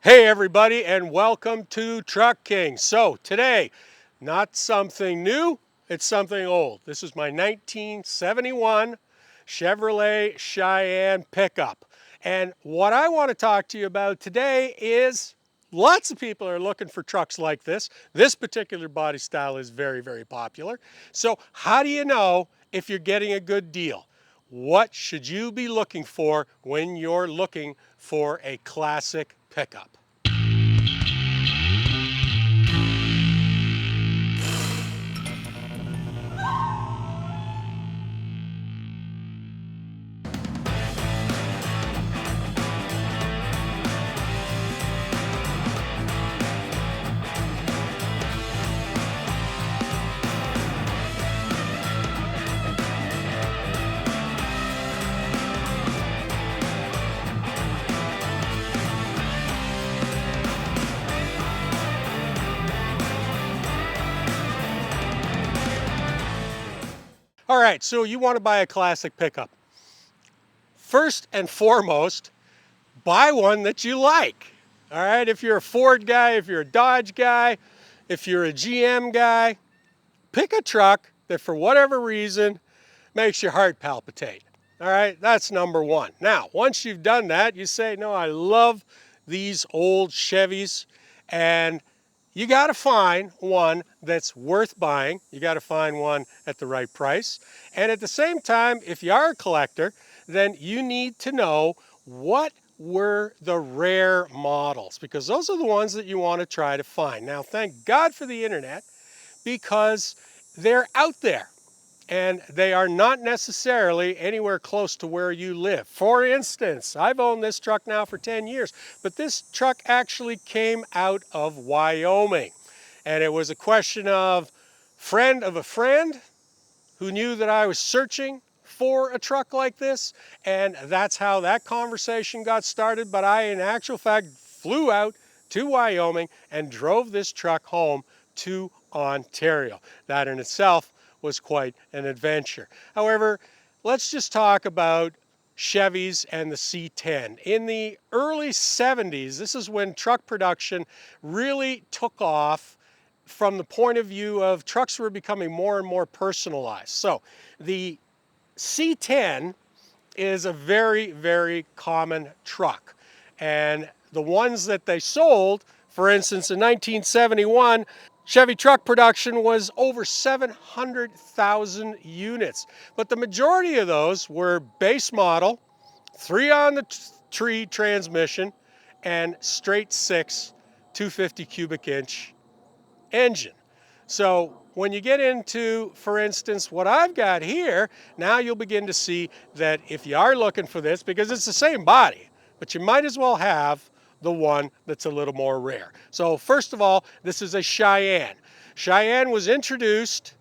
Hey everybody, and welcome to Truck King. So today, not something new, it's something old. This is my 1971 Chevrolet Cheyenne pickup. And what I want to talk to you about today is lots of people are looking for trucks like this. This particular body style is very, very popular. So how do you know if you're getting a good deal? What should you be looking for when you're looking for a classic pickup? All right, so you want to buy a classic pickup. First and foremost, buy one that you like. All right, if you're a Ford guy, if you're a Dodge guy, if you're a GM guy, pick a truck that for whatever reason makes your heart palpitate. All right, that's number one. Now, once you've done that, you say, no, I love these old Chevys, and you got to find one that's worth buying. You got to find one at the right price. And at the same time, if you are a collector, then you need to know what were the rare models, because those are the ones that you want to try to find. Now, thank God for the internet, because they're out there and they are not necessarily anywhere close to where you live. For instance, I've owned this truck now for 10 years, but this truck actually came out of Wyoming. And it was a question of friend of a friend who knew that I was searching for a truck like this, and that's how that conversation got started. But I, in actual fact, flew out to Wyoming and drove this truck home to Ontario. That in itself was quite an adventure. However, let's just talk about Chevys and the C10. In the early 70s, this is when truck production really took off from the point of view of trucks were becoming more and more personalized. So the C10 is a very, very common truck. And the ones that they sold, for instance, in 1971, Chevy truck production was over 700,000 units. But the majority of those were base model, 3 on the tree transmission, and straight 6 250 cubic inch engine. So when you get into, for instance, what I've got here, now you'll begin to see that if you are looking for this, because it's the same body, but you might as well have the one that's a little more rare. So first of all, this is a Cheyenne. Cheyenne was introduced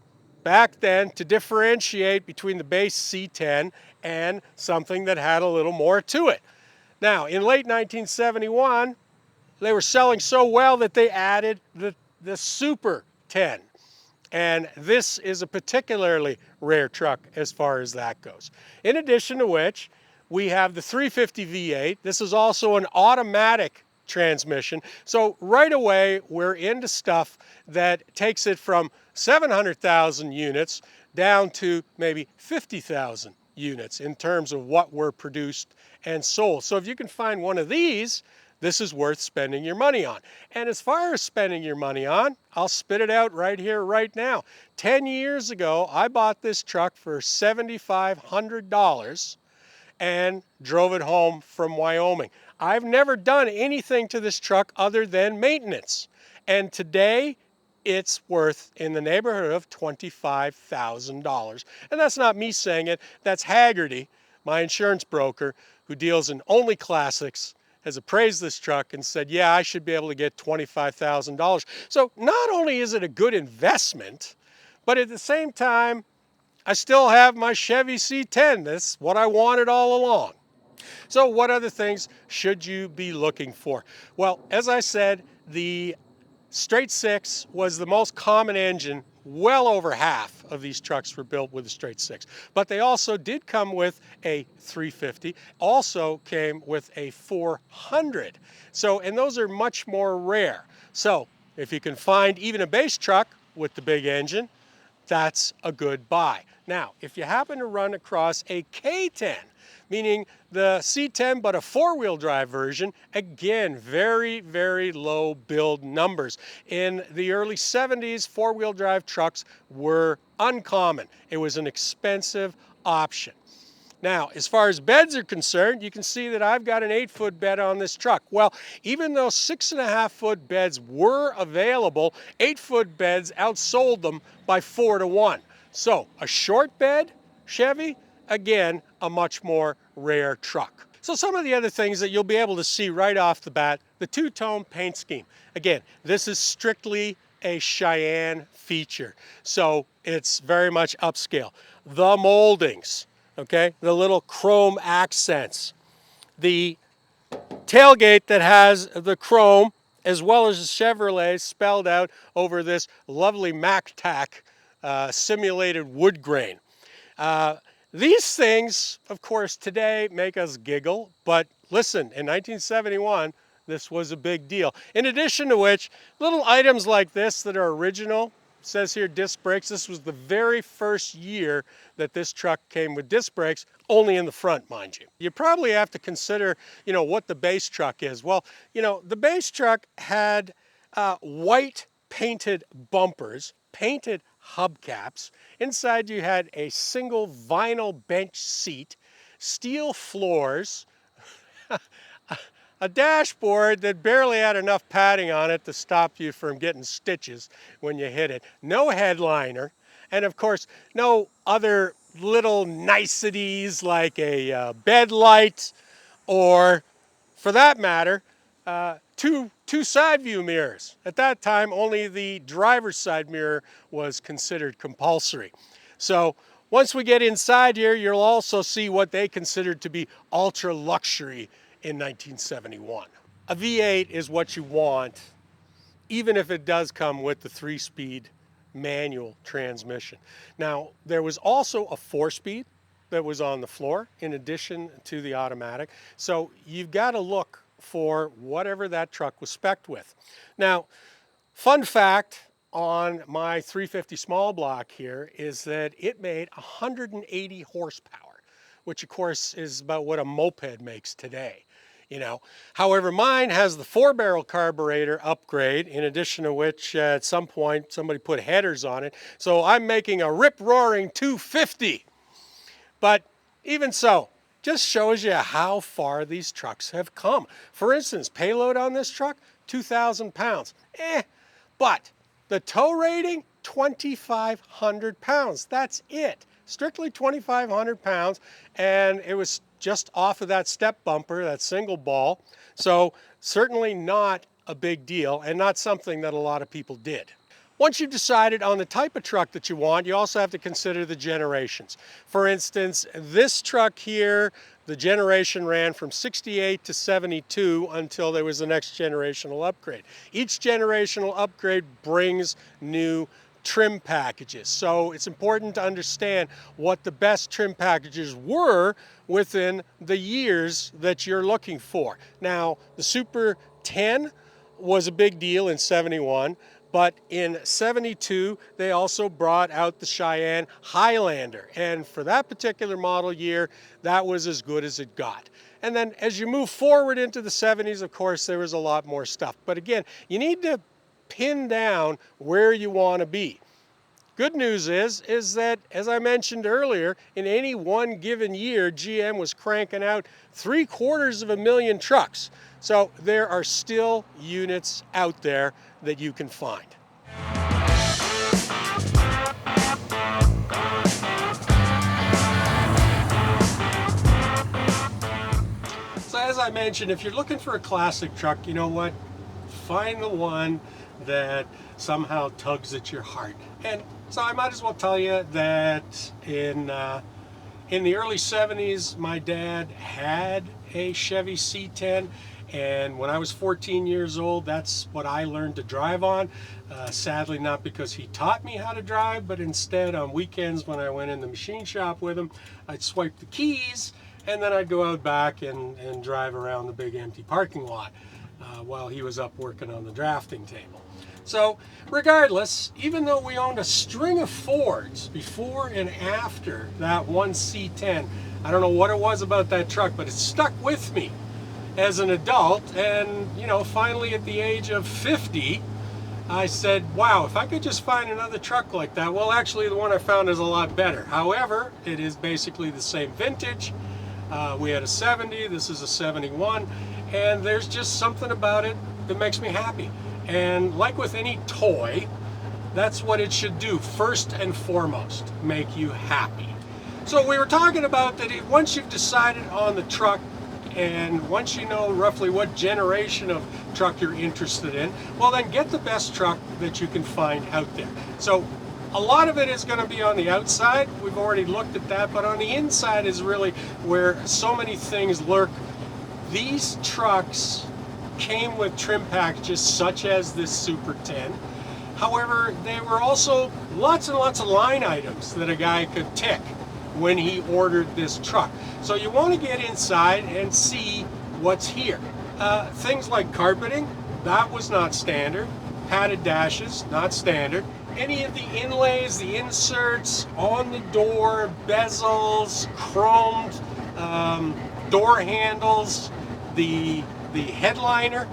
back then to differentiate between the base C10 and something that had a little more to it. Now, in late 1971, they were selling so well that they added the Super 10. And this is a particularly rare truck as far as that goes. In addition to which, we have the 350 V8. This is also an automatic transmission. So right away, we're into stuff that takes it from 700,000 units down to maybe 50,000 units in terms of what were produced and sold. So if you can find one of these, this is worth spending your money on. And as far as spending your money on, I'll spit it out right here, right now. 10 years ago, I bought this truck for $7,500 and drove it home from Wyoming. I've never done anything to this truck other than maintenance. And today, it's worth in the neighborhood of $25,000. And that's not me saying it, that's Haggerty, my insurance broker, who deals in only classics, has appraised this truck and said, yeah, I should be able to get $25,000. So not only is it a good investment, but at the same time, I still have my Chevy C10. That's what I wanted all along. So what other things should you be looking for? Well, as I said, the straight 6 was the most common engine well over half of these trucks were built with a straight six. But they also did come with a 350, also came with a 400. So, and those are much more rare. So if you can find even a base truck with the big engine, that's a good buy. Now, if you happen to run across a K10, meaning the C10 but a four-wheel drive version, again, very, very low build numbers. In the early 70s, four-wheel drive trucks were uncommon. It was an expensive option. Now, as far as beds are concerned, you can see that I've got an 8-foot bed on this truck. Well, even though 6.5-foot beds were available, 8-foot beds outsold them by 4-to-1. So, a short bed, Chevy, again, a much more rare truck. So some of the other things that you'll be able to see right off the bat, the two-tone paint scheme. Again, this is strictly a Cheyenne feature, so it's very much upscale. The moldings, okay, the little chrome accents, the tailgate that has the chrome as well as the Chevrolet spelled out over this lovely MacTac simulated wood grain. These things, of course, today make us giggle, but listen, in 1971, this was a big deal. In addition to which, little items like this that are original, says here disc brakes. This was the very first year that this truck came with disc brakes, only in the front, mind you. You probably have to consider, what the base truck is. Well, the base truck had white painted bumpers, painted hubcaps. Inside you had a single vinyl bench seat, steel floors, a dashboard that barely had enough padding on it to stop you from getting stitches when you hit it, no headliner, and of course no other little niceties like a bed light or, for that matter, two side view mirrors. At that time, only the driver's side mirror was considered compulsory. So once we get inside here, you'll also see what they considered to be ultra luxury in 1971. A V8 is what you want, even if it does come with the 3-speed manual transmission. Now, there was also a 4-speed that was on the floor in addition to the automatic. So you've got to look for whatever that truck was spec'd with. Now, fun fact on my 350 small block here is that it made 180 horsepower, which of course is about what a moped makes today. However, mine has the 4-barrel carburetor upgrade, in addition to which at some point somebody put headers on it. So I'm making a rip-roaring 250. But even so, just shows you how far these trucks have come. For instance, payload on this truck, 2,000 pounds. But the tow rating, 2,500 pounds. That's it. Strictly 2,500 pounds, and it was just off of that step bumper, that single ball. So certainly not a big deal and not something that a lot of people did. Once you've decided on the type of truck that you want, you also have to consider the generations. For instance, this truck here, the generation ran from 68 to 72 until there was the next generational upgrade. Each generational upgrade brings new trim packages. So it's important to understand what the best trim packages were within the years that you're looking for. Now, the Super 10 was a big deal in 71, but in 72, they also brought out the Cheyenne Highlander. And for that particular model year, that was as good as it got. And then as you move forward into the 70s, of course, there was a lot more stuff. But again, you need to pin down where you want to be. Good news is that, as I mentioned earlier, in any one given year, GM was cranking out 750,000 trucks. So there are still units out there that you can find. So as I mentioned, if you're looking for a classic truck, you know what? Find the one that somehow tugs at your heart. And so I might as well tell you that in the early 70s, my dad had a Chevy C10, And when I was 14 years old, that's what I learned to drive on. Sadly, not because he taught me how to drive, but instead on weekends when I went in the machine shop with him, I'd swipe the keys and then I'd go out back and drive around the big empty parking lot while he was up working on the drafting table. So regardless, even though we owned a string of Fords before and after that one C10, I don't know what it was about that truck, but it stuck with me as an adult. And you know, finally at the age of 50, I said, wow, if I could just find another truck like that. Well, actually the one I found is a lot better. However, it is basically the same vintage. We had a 70, this is a 71, and there's just something about it that makes me happy. And like with any toy, that's what it should do first and foremost, make you happy. So we were talking about that once you've decided on the truck, and once you know roughly what generation of truck you're interested in, well then get the best truck that you can find out there. So a lot of it is going to be on the outside. We've already looked at that, but on the inside is really where so many things lurk. These trucks came with trim packages such as this Super 10. However, they were also lots and lots of line items that a guy could tick when he ordered this truck. So you want to get inside and see what's here. Things like carpeting, that was not standard. Padded dashes, not standard. Any of the inlays, the inserts on the door, bezels, chromed door handles, the headliner,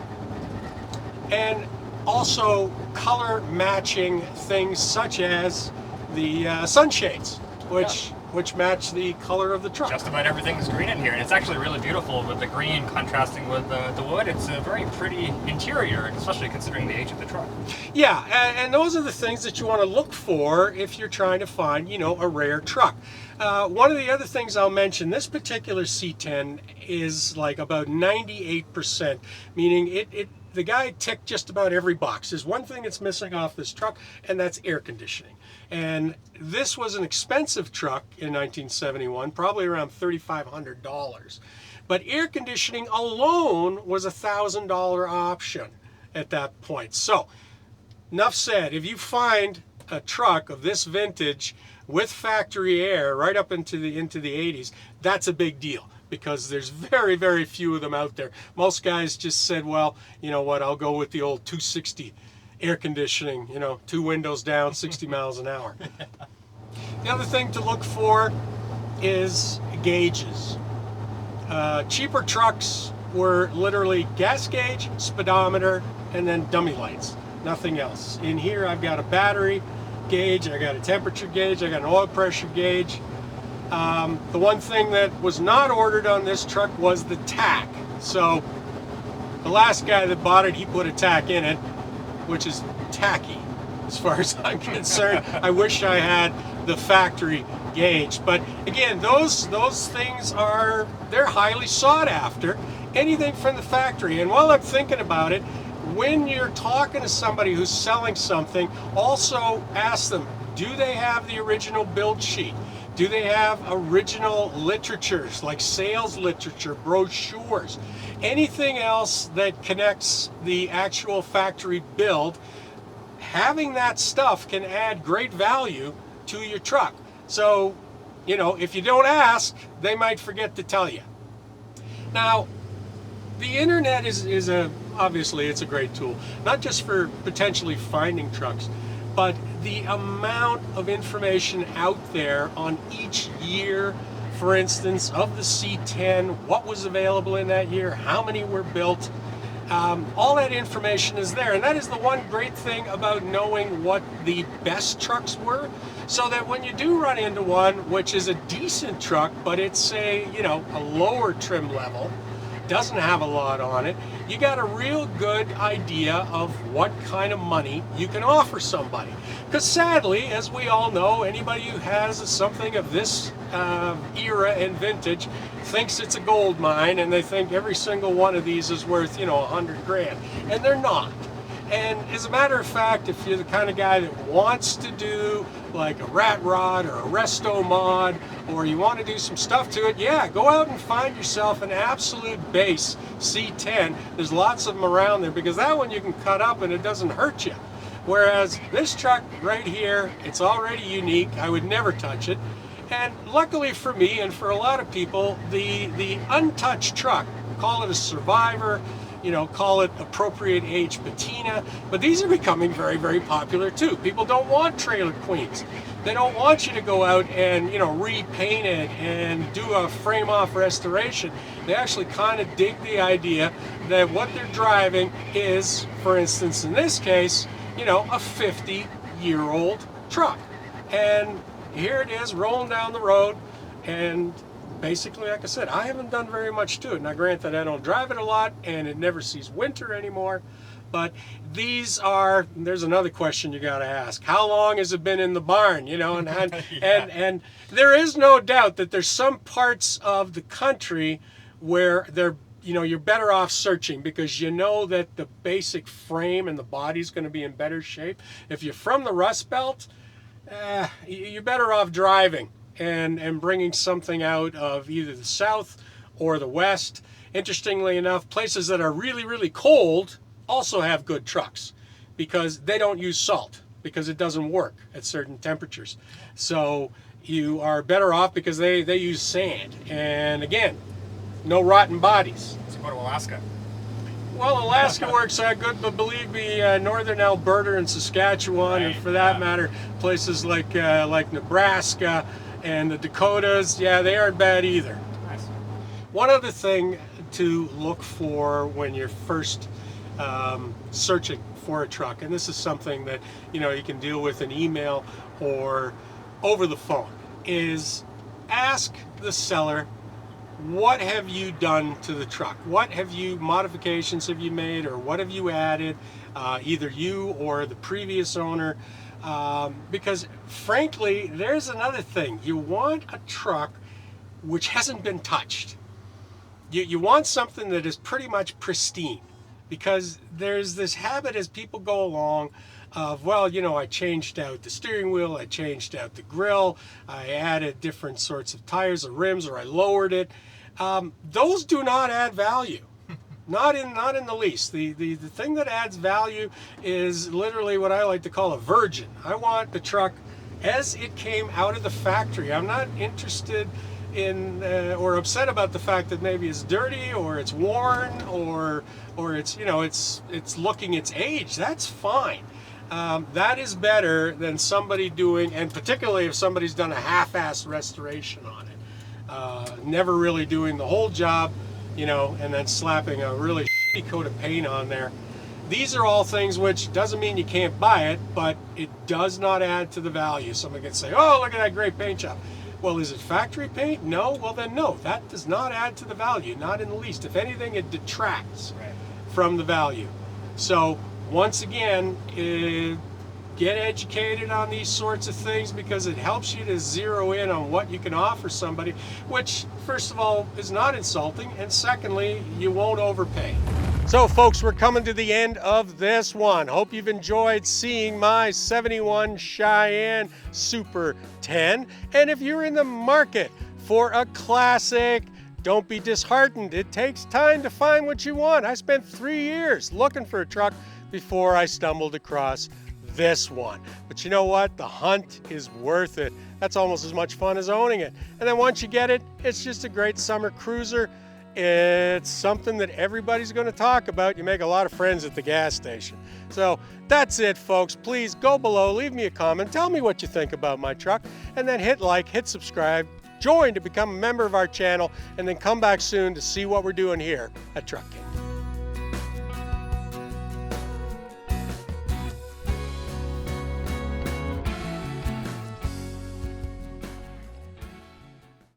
and also color matching things such as the sunshades, which match the color of the truck. Just about everything's green in here, and it's actually really beautiful with the green contrasting with the wood. It's a very pretty interior, especially considering the age of the truck. Yeah, and those are the things that you want to look for if you're trying to find, you know, a rare truck. One of the other things I'll mention, this particular C10 is like about 98%, meaning the guy ticked just about every box. There's one thing that's missing off this truck, and that's air conditioning. And this was an expensive truck in 1971, probably around $3,500. But air conditioning alone was a $1,000 option at that point. So, enough said. If you find a truck of this vintage with factory air right up into the 80s, that's a big deal, because there's very, very few of them out there. Most guys just said, well, you know what, I'll go with the old 260 air conditioning, you know, 2 windows down, 60 miles an hour. The other thing to look for is gauges. Cheaper trucks were literally gas gauge, speedometer, and then dummy lights, nothing else. In here I've got a battery gauge, I got a temperature gauge, I got an oil pressure gauge. The one thing that was not ordered on this truck was the tack. So the last guy that bought it, he put a tack in it, which is tacky as far as I'm concerned. I wish I had the factory gauge, but again, those things they're highly sought after, anything from the factory. And while I'm thinking about it, when you're talking to somebody who's selling something, also ask them, do they have the original build sheet? Do they have original literatures like sales literature, brochures, anything else that connects the actual factory build? Having that stuff can add great value to your truck. So, you know, if you don't ask, they might forget to tell you. Now, the internet is obviously it's a great tool, not just for potentially finding trucks, but the amount of information out there on each year, for instance, of the C10, what was available in that year, how many were built, all that information is there. And that is the one great thing about knowing what the best trucks were, so that when you do run into one, which is a decent truck, but it's a lower trim level, doesn't have a lot on it, you got a real good idea of what kind of money you can offer somebody. Because sadly, as we all know, anybody who has something of this era and vintage thinks it's a gold mine, and they think every single one of these is worth, $100 grand, and they're not. And as a matter of fact, if you're the kind of guy that wants to do like a rat rod or a resto mod, or you want to do some stuff to it, yeah, go out and find yourself an absolute base C10. There's lots of them around there, because that one you can cut up and it doesn't hurt you. Whereas this truck right here, it's already unique. I would never touch it. And luckily for me and for a lot of people, the untouched truck, call it a Survivor, you know, call it appropriate age patina, but these are becoming very, very popular too. People don't want trailer queens. They don't want you to go out and, you know, repaint it and do a frame off restoration. They actually kind of dig the idea that what they're driving is, for instance, in this case, you know, a 50-year-old truck. And here it is rolling down the road, and basically, like I said, I haven't done very much to it. Now, granted, I don't drive it a lot, and it never sees winter anymore, but these are, there's another question you got to ask. How long has it been in the barn, you know? Yeah. And there is no doubt that there's some parts of the country where they're, you know, you're better off searching, because you know that the basic frame and the body's going to be in better shape. If you're from the Rust Belt, you're better off driving and bringing something out of either the South or the West. Interestingly enough, places that are really, really cold also have good trucks, because they don't use salt, because it doesn't work at certain temperatures. So you are better off because they use sand. And again, no rotten bodies. So go to Alaska. Well, Alaska works out good, but believe me, northern Alberta and Saskatchewan, and for that matter, places like Nebraska and the Dakotas, yeah, they aren't bad either. Nice. One other thing to look for when you're first searching for a truck, and this is something that, you know, you can deal with in email or over the phone, is ask the seller, what have you done to the truck? What modifications have you made, or what have you added, either you or the previous owner? Because frankly, there's another thing. You want a truck which hasn't been touched. You want something that is pretty much pristine, because there's this habit as people go along of, well, you know, I changed out the steering wheel, I changed out the grill, I added different sorts of tires or rims, or I lowered it. Those do not add value. Not in the least. The thing that adds value is literally what I like to call a virgin. I want the truck as it came out of the factory. I'm not interested in or upset about the fact that maybe it's dirty or it's worn or it's, you know, it's looking its age. That's fine. That is better than somebody doing, and particularly if somebody's done a half-assed restoration on it, never really doing the whole job, you know, and then slapping a really shitty coat of paint on there. These are all things which doesn't mean you can't buy it, but it does not add to the value. Someone can say, oh, look at that great paint job. Well, is it factory paint? No? Well, then no. That does not add to the value, not in the least. If anything, it detracts from the value. So, once again, get educated on these sorts of things, because it helps you to zero in on what you can offer somebody, which, first of all, is not insulting, and secondly, you won't overpay. So folks, we're coming to the end of this one. Hope you've enjoyed seeing my 71 Cheyenne Super 10. And if you're in the market for a classic, don't be disheartened. It takes time to find what you want. I spent 3 years looking for a truck before I stumbled across this one. But you know what? The hunt is worth it. That's almost as much fun as owning it. And then once you get it, it's just a great summer cruiser. It's something that everybody's going to talk about. You make a lot of friends at the gas station. So that's it, folks. Please go below, leave me a comment, tell me what you think about my truck, and then hit like, hit subscribe, join to become a member of our channel, and then come back soon to see what we're doing here at Truck King.